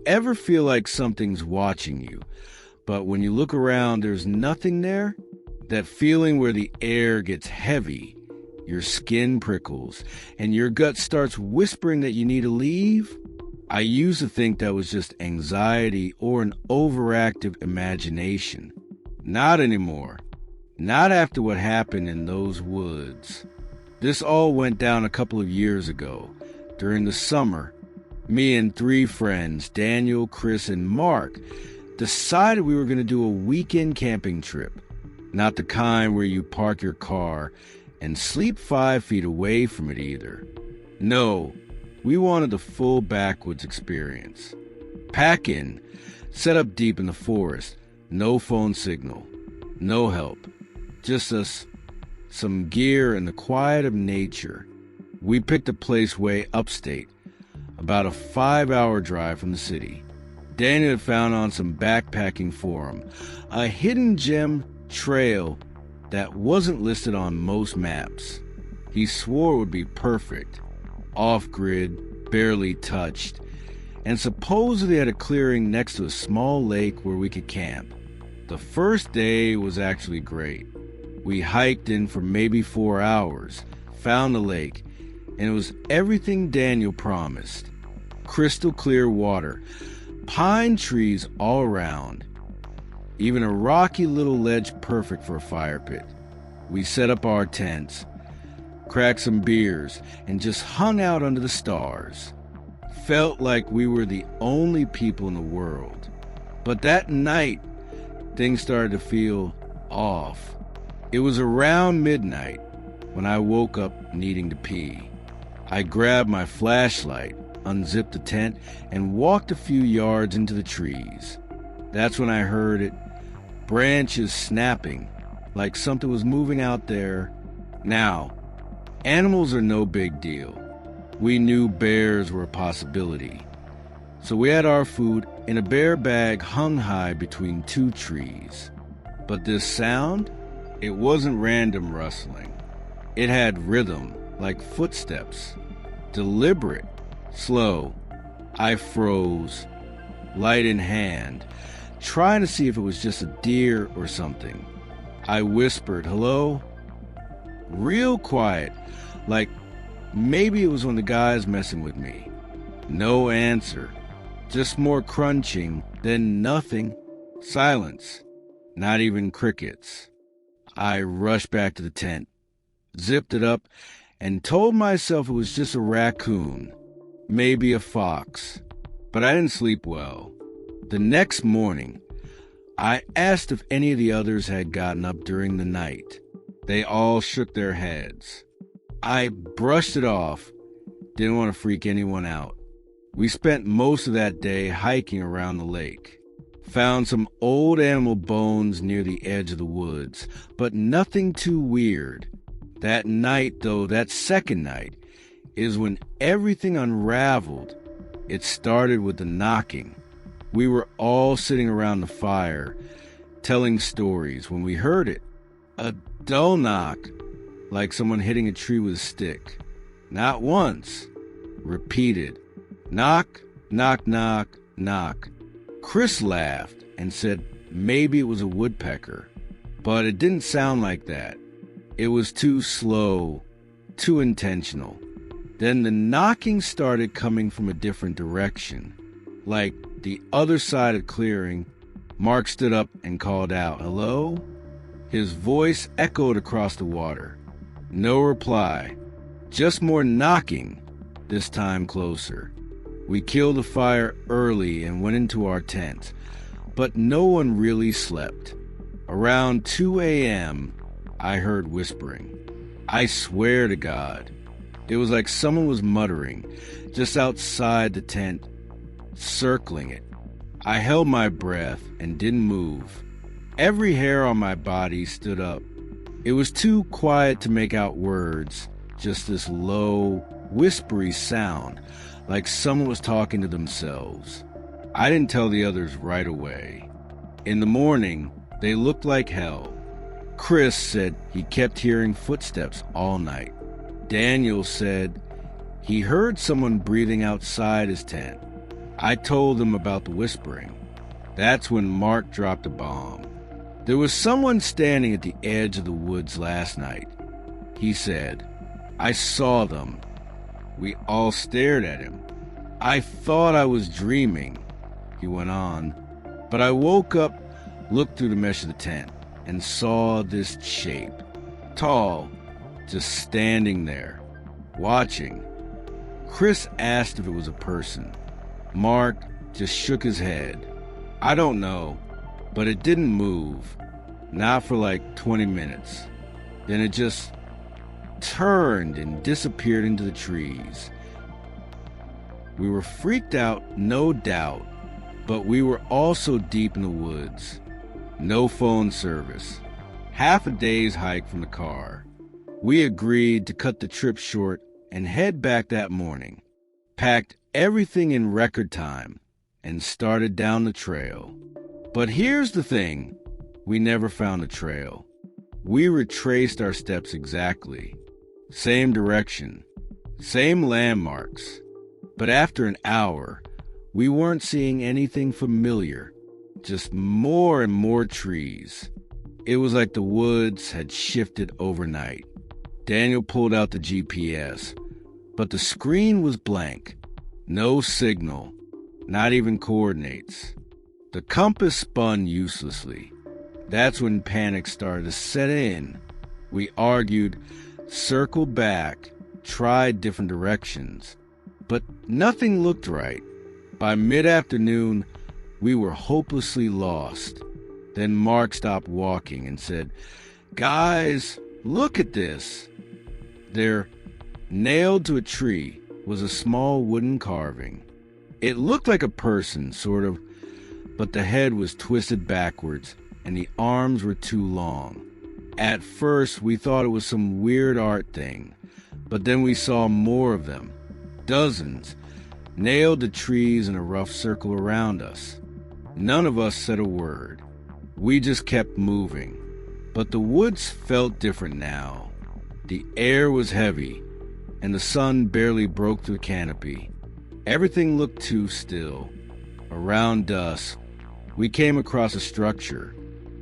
ever feel like something's watching you, but when you look around, there's nothing there? That feeling where the air gets heavy, your skin prickles, and your gut starts whispering that you need to leave? I used to think that was just anxiety or an overactive imagination. Not anymore. Not after what happened in those woods. This all went down a couple of years ago. During the summer, me and 3 friends, Daniel, Chris, and Mark, decided we were going to do a weekend camping trip. Not the kind where you park your car and sleep 5 feet away from it either. No, we wanted the full backwoods experience. Pack in, set up deep in the forest, no phone signal, no help, just us, some gear, and the quiet of nature. We picked a place way upstate, about a 5-hour drive from the city. Daniel had found on some backpacking forum a hidden gem trail that wasn't listed on most maps. He swore it would be perfect, off-grid, barely touched, and supposedly had a clearing next to a small lake where we could camp. The first day was actually great. We hiked in for maybe 4 hours, found the lake, and it was everything Daniel promised. Crystal clear water, pine trees all around, even a rocky little ledge perfect for a fire pit. We set up our tents, cracked some beers, and just hung out under the stars. Felt like we were the only people in the world. But that night, things started to feel off. It was around midnight when I woke up needing to pee. I grabbed my flashlight, unzipped the tent, and walked a few yards into the trees. That's when I heard it, branches snapping, like something was moving out there. Now, animals are no big deal. We knew bears were a possibility. So we had our food in a bear bag hung high between 2 trees. But this sound? It wasn't random rustling. It had rhythm, like footsteps. Deliberate, slow. I froze, light in hand, trying to see if it was just a deer or something. I whispered, "Hello?" Real quiet, like maybe it was one of the guys messing with me. No answer. Just more crunching, then nothing. Silence. Not even crickets. I rushed back to the tent, zipped it up, and told myself it was just a raccoon, maybe a fox. But I didn't sleep well. The next morning, I asked if any of the others had gotten up during the night. They all shook their heads. I brushed it off, didn't want to freak anyone out. We spent most of that day hiking around the lake. Found some old animal bones near the edge of the woods, but nothing too weird. That night, though, that second night, is when everything unraveled. It started with the knocking. We were all sitting around the fire, telling stories when we heard it. A dull knock, like someone hitting a tree with a stick. Not once. Repeated. Knock, knock, knock, knock. Chris laughed and said maybe it was a woodpecker, but it didn't sound like that. It was too slow, too intentional. Then the knocking started coming from a different direction, like the other side of the clearing. Mark stood up and called out, "Hello?" His voice echoed across the water. No reply, just more knocking, this time closer. We killed the fire early and went into our tent, but no one really slept. Around 2 a.m., I heard whispering. I swear to God, it was like someone was muttering just outside the tent, circling it. I held my breath and didn't move. Every hair on my body stood up. It was too quiet to make out words, just this low, whispery sound, like someone was talking to themselves. I didn't tell the others right away. In the morning, they looked like hell. Chris said he kept hearing footsteps all night. Daniel said he heard someone breathing outside his tent. I told him about the whispering. That's when Mark dropped a bomb. There was someone standing at the edge of the woods last night. He said, I saw them. We all stared at him. I thought I was dreaming, he went on, but I woke up, looked through the mesh of the tent, and saw this shape. Tall, just standing there, watching. Chris asked if it was a person. Mark just shook his head. I don't know, but it didn't move. Not for like 20 minutes. Then it just turned and disappeared into the trees. We were freaked out, no doubt, but we were also deep in the woods. No phone service. Half a day's hike from the car. We agreed to cut the trip short and head back that morning. Packed everything in record time and started down the trail. But here's the thing. We never found the trail. We retraced our steps exactly. Same direction. Same landmarks. But after an hour, we weren't seeing anything familiar. Just more and more trees. It was like the woods had shifted overnight. Daniel pulled out the GPS, but the screen was blank. No signal, not even coordinates. The compass spun uselessly. That's when panic started to set in. We argued, circled back, tried different directions, but nothing looked right. By mid-afternoon, we were hopelessly lost. Then Mark stopped walking and said, Guys, look at this. There, nailed to a tree, was a small wooden carving. It looked like a person, sort of, but the head was twisted backwards and the arms were too long. At first, we thought it was some weird art thing, but then we saw more of them, dozens, nailed to trees in a rough circle around us. None of us said a word. We just kept moving. But the woods felt different now. The air was heavy, and the sun barely broke through the canopy. Everything looked too still. Around dusk, we came across a structure.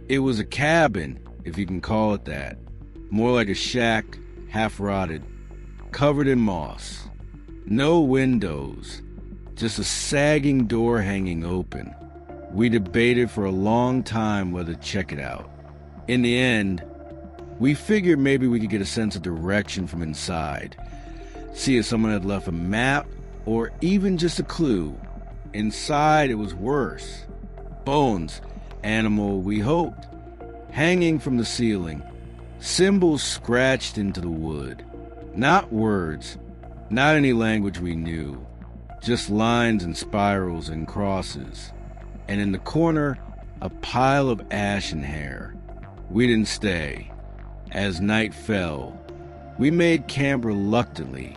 It was a cabin, if you can call it that. More like a shack, half-rotted, covered in moss. No windows, just a sagging door hanging open. We debated for a long time whether to check it out. In the end, we figured maybe we could get a sense of direction from inside. See if someone had left a map or even just a clue. Inside, it was worse. Bones, animal, we hoped, hanging from the ceiling. Symbols scratched into the wood. Not words, not any language we knew. Just lines and spirals and crosses. And in the corner, a pile of ash and hair. We didn't stay. As night fell, we made camp reluctantly,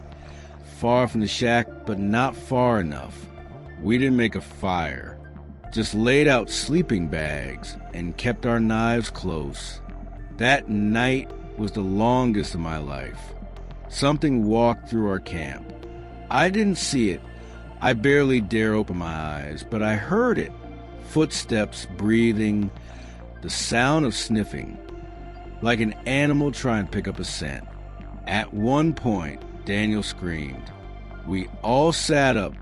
far from the shack, but not far enough. We didn't make a fire, just laid out sleeping bags and kept our knives close. That night was the longest of my life. Something walked through our camp. I didn't see it. I barely dare open my eyes, but I heard it. Footsteps, breathing, the sound of sniffing, like an animal trying to pick up a scent. At one point, Daniel screamed. We all sat up,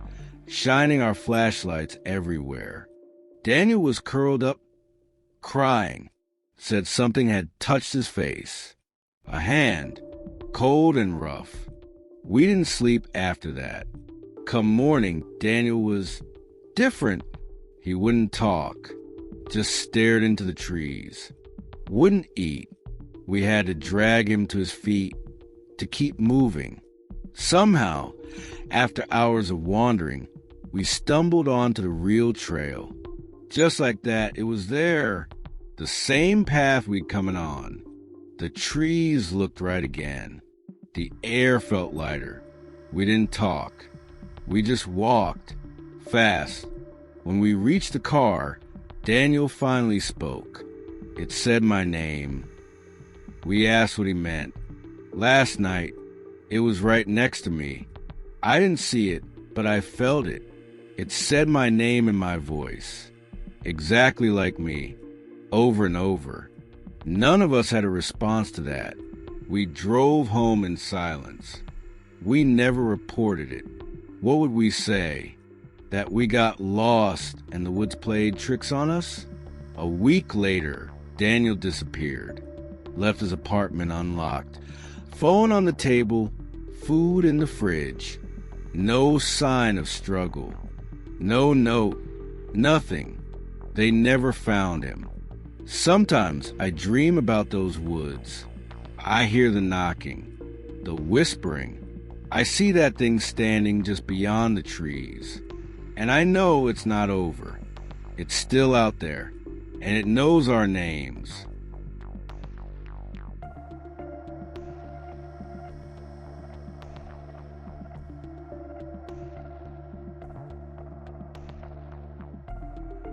shining our flashlights everywhere. Daniel was curled up, crying, said something had touched his face. A hand, cold and rough. We didn't sleep after that. Come morning, Daniel was different. He wouldn't talk, just stared into the trees. Wouldn't eat. We had to drag him to his feet to keep moving. Somehow, after hours of wandering, we stumbled onto the real trail. Just like that, it was there, the same path we'd come on. The trees looked right again. The air felt lighter. We didn't talk. We just walked, fast. When we reached the car, Daniel finally spoke. It said my name. We asked what he meant. Last night, it was right next to me. I didn't see it, but I felt it. It said my name in my voice, exactly like me, over and over. None of us had a response to that. We drove home in silence. We never reported it. What would we say? That we got lost and the woods played tricks on us? A week later, Daniel disappeared, left his apartment unlocked. Phone on the table, food in the fridge. No sign of struggle. No note, nothing. They never found him. Sometimes I dream about those woods. I hear the knocking, the whispering. I see that thing standing just beyond the trees. And I know it's not over. It's still out there, and it knows our names.